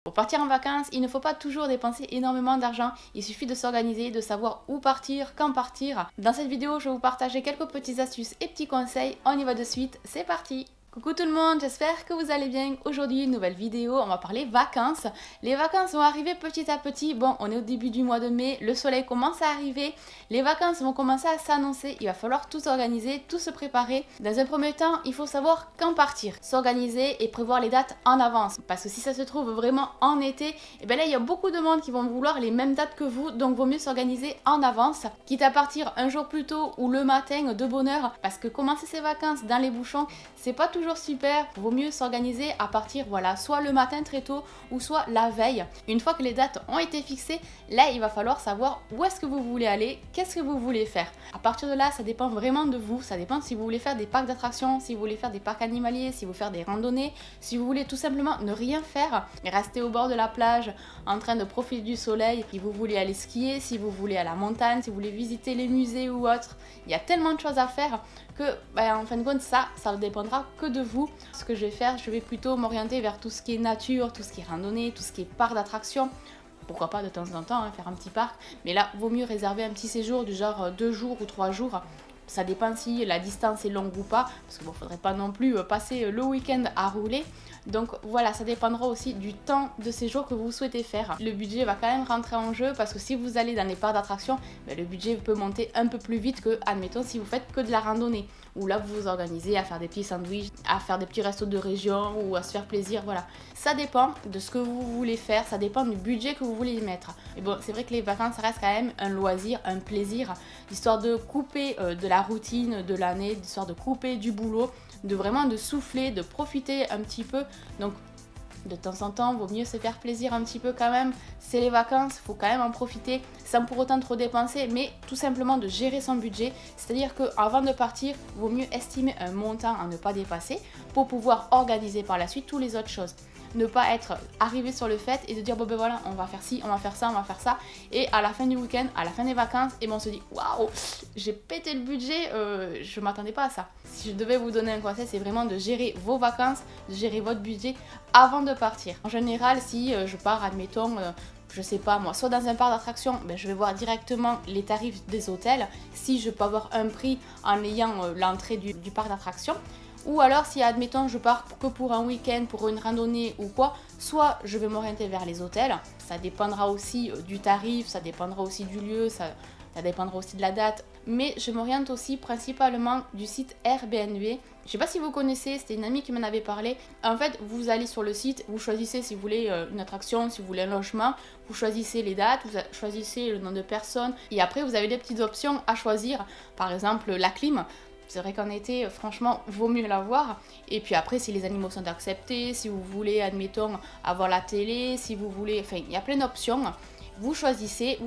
Pour partir en vacances, il ne faut pas toujours dépenser énormément d'argent, il suffit de s'organiser, de savoir où partir, quand partir. Dans cette vidéo, je vais vous partager quelques petites astuces et petits conseils. On y va de suite, c'est parti! Coucou tout le monde, j'espère que vous allez bien. Aujourd'hui, une nouvelle vidéo, on va parler vacances. Les vacances vont arriver petit à petit. Bon, on est au début du mois de mai, le soleil commence à arriver. Les vacances vont commencer à s'annoncer. Il va falloir tout organiser, tout se préparer. Dans un premier temps, il faut savoir quand partir. S'organiser et prévoir les dates en avance. Parce que si ça se trouve vraiment en été, et bien là, il y a beaucoup de monde qui vont vouloir les mêmes dates que vous. Donc, vaut mieux s'organiser en avance. Quitte à partir un jour plus tôt ou le matin de bonne heure. Parce que commencer ses vacances dans les bouchons, c'est pas toujours super, vaut mieux s'organiser à partir, voilà, soit le matin très tôt ou soit la veille. Une fois que les dates ont été fixées, là il va falloir savoir où est-ce que vous voulez aller, qu'est-ce que vous voulez faire. À partir de là, ça dépend vraiment de vous, ça dépend si vous voulez faire des parcs d'attractions, si vous voulez faire des parcs animaliers, si vous voulez faire des randonnées, si vous voulez tout simplement ne rien faire et rester au bord de la plage en train de profiter du soleil, si vous voulez aller skier, si vous voulez à la montagne, si vous voulez visiter les musées ou autres. Il y a tellement de choses à faire que, en fin de compte, ça ne dépendra que de vous. Ce que je vais faire, je vais plutôt m'orienter vers tout ce qui est nature, tout ce qui est randonnée, tout ce qui est parc d'attractions. Pourquoi pas de temps en temps faire un petit parc, mais là, vaut mieux réserver un petit séjour du genre 2 jours ou 3 jours. Ça dépend si la distance est longue ou pas, parce qu'il ne faudrait pas non plus passer le week-end à rouler. Donc voilà, ça dépendra aussi du temps de séjour que vous souhaitez faire. Le budget va quand même rentrer en jeu parce que si vous allez dans les parcs d'attractions, le budget peut monter un peu plus vite que, admettons, si vous faites que de la randonnée. Où là vous vous organisez à faire des petits sandwichs, à faire des petits restos de région ou à se faire plaisir, voilà. Ça dépend de ce que vous voulez faire, ça dépend du budget que vous voulez y mettre. Et bon, c'est vrai que les vacances, ça reste quand même un loisir, un plaisir, histoire de couper de la routine de l'année, histoire de couper du boulot, de vraiment de souffler, de profiter un petit peu. Donc de temps en temps, vaut mieux se faire plaisir un petit peu quand même. C'est les vacances, faut quand même en profiter sans pour autant trop dépenser, mais tout simplement de gérer son budget. C'est-à-dire qu'avant de partir, vaut mieux estimer un montant à ne pas dépasser pour pouvoir organiser par la suite toutes les autres choses. Ne pas être arrivé sur le fait et de dire bon ben voilà, on va faire ci, on va faire ça, on va faire ça, et à la fin du week-end, à la fin des vacances, et ben on se dit waouh, j'ai pété le budget, je m'attendais pas à ça. Si je devais vous donner un conseil, c'est vraiment de gérer vos vacances, de gérer votre budget avant de partir. En général, si je pars, admettons, je sais pas moi, soit dans un parc d'attractions, je vais voir directement les tarifs des hôtels, si je peux avoir un prix en ayant l'entrée du parc d'attractions. Ou alors si admettons je pars que pour un week-end, pour une randonnée ou quoi, soit je vais m'orienter vers les hôtels, ça dépendra aussi du tarif, ça dépendra aussi du lieu, ça dépendra aussi de la date, mais je m'oriente aussi principalement du site Airbnb. Je sais pas si vous connaissez, c'était une amie qui m'en avait parlé. En fait, vous allez sur le site, vous choisissez si vous voulez une attraction, si vous voulez un logement, vous choisissez les dates, vous choisissez le nombre de personnes, et après vous avez des petites options à choisir, par exemple la clim. C'est vrai qu'en été, franchement, vaut mieux l'avoir. Et puis après, si les animaux sont acceptés, si vous voulez, admettons, avoir la télé, si vous voulez... Enfin, il y a plein d'options. Vous choisissez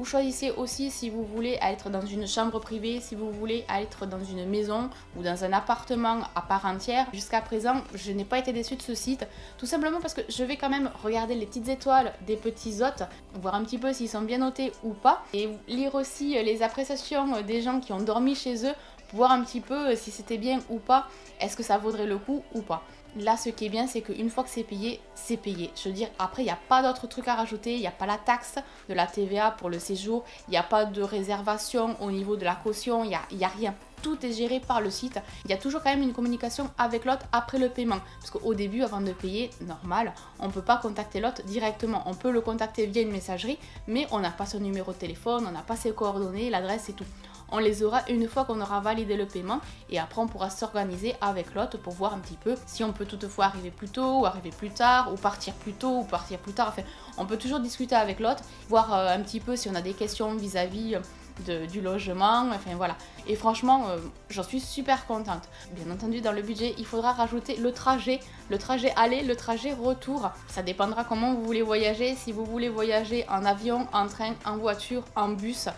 aussi si vous voulez être dans une chambre privée, si vous voulez être dans une maison ou dans un appartement à part entière. Jusqu'à présent, je n'ai pas été déçue de ce site, tout simplement parce que je vais quand même regarder les petites étoiles des petits hôtes, voir un petit peu s'ils sont bien notés ou pas, et lire aussi les appréciations des gens qui ont dormi chez eux, voir un petit peu si c'était bien ou pas, est-ce que ça vaudrait le coup ou pas. Là, ce qui est bien, c'est qu'une fois que c'est payé, c'est payé. Je veux dire, après, il n'y a pas d'autres trucs à rajouter. Il n'y a pas la taxe de la TVA pour le séjour. Il n'y a pas de réservation au niveau de la caution. Il n'y a rien. Tout est géré par le site. Il y a toujours quand même une communication avec l'hôte après le paiement. Parce qu'au début, avant de payer, normal, on ne peut pas contacter l'hôte directement. On peut le contacter via une messagerie, mais on n'a pas son numéro de téléphone, on n'a pas ses coordonnées, l'adresse et tout. On les aura une fois qu'on aura validé le paiement et après on pourra s'organiser avec l'hôte pour voir un petit peu si on peut toutefois arriver plus tôt ou arriver plus tard ou partir plus tôt ou partir plus tard. Enfin, on peut toujours discuter avec l'hôte, voir un petit peu si on a des questions vis-à-vis du logement, enfin voilà. Et franchement, j'en suis super contente. Bien entendu, dans le budget, il faudra rajouter le trajet aller, le trajet retour. Ça dépendra comment vous voulez voyager, si vous voulez voyager en avion, en train, en voiture, en bus.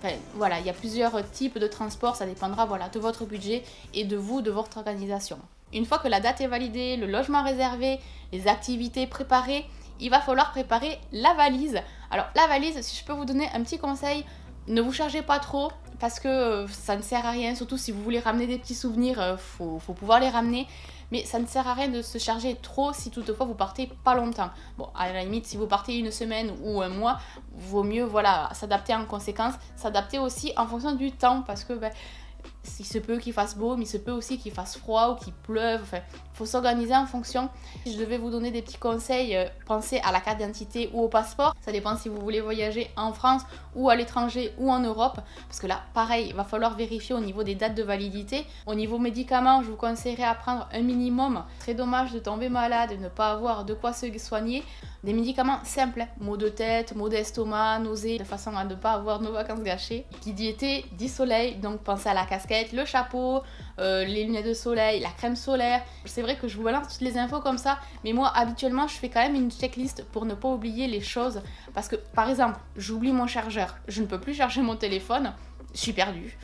Enfin, voilà, il y a plusieurs types de transport, ça dépendra voilà, de votre budget et de vous, de votre organisation. Une fois que la date est validée, le logement réservé, les activités préparées, il va falloir préparer la valise. Alors la valise, si je peux vous donner un petit conseil, ne vous chargez pas trop parce que ça ne sert à rien, surtout si vous voulez ramener des petits souvenirs, faut pouvoir les ramener. mais ça ne sert à rien de se charger trop si toutefois vous partez pas longtemps. Bon, à la limite, si vous partez une semaine ou un mois, vaut mieux voilà, s'adapter en conséquence, s'adapter aussi en fonction du temps, parce que il se peut qu'il fasse beau, mais il se peut aussi qu'il fasse froid ou qu'il pleuve. Enfin, il faut s'organiser en fonction. Si je devais vous donner des petits conseils, pensez à la carte d'identité ou au passeport. Ça dépend si vous voulez voyager en France ou à l'étranger ou en Europe. Parce que là, pareil, il va falloir vérifier au niveau des dates de validité. Au niveau médicaments, je vous conseillerais à prendre un minimum. Très dommage de tomber malade et de ne pas avoir de quoi se soigner. Des médicaments simples, maux de tête, maux d'estomac, nausées, de façon à ne pas avoir nos vacances gâchées. Qui dit été, dit soleil, donc pensez à la casquette, le chapeau, les lunettes de soleil, la crème solaire. C'est vrai que je vous balance toutes les infos comme ça, mais moi habituellement je fais quand même une checklist pour ne pas oublier les choses. Parce que par exemple, j'oublie mon chargeur, je ne peux plus charger mon téléphone, je suis perdue.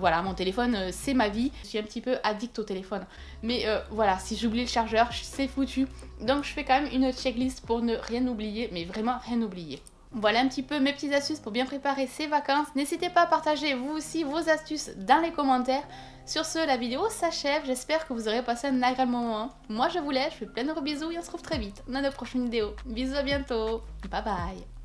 Voilà, mon téléphone, c'est ma vie. Je suis un petit peu addict au téléphone. Mais voilà, si j'oublie le chargeur, c'est foutu. Donc je fais quand même une checklist pour ne rien oublier, mais vraiment rien oublier. Voilà un petit peu mes petites astuces pour bien préparer ces vacances. N'hésitez pas à partager vous aussi vos astuces dans les commentaires. Sur ce, la vidéo s'achève. J'espère que vous aurez passé un agréable moment. Moi je vous laisse, je fais plein de gros bisous et on se retrouve très vite dans de prochaines vidéos. Bisous, à bientôt. Bye bye.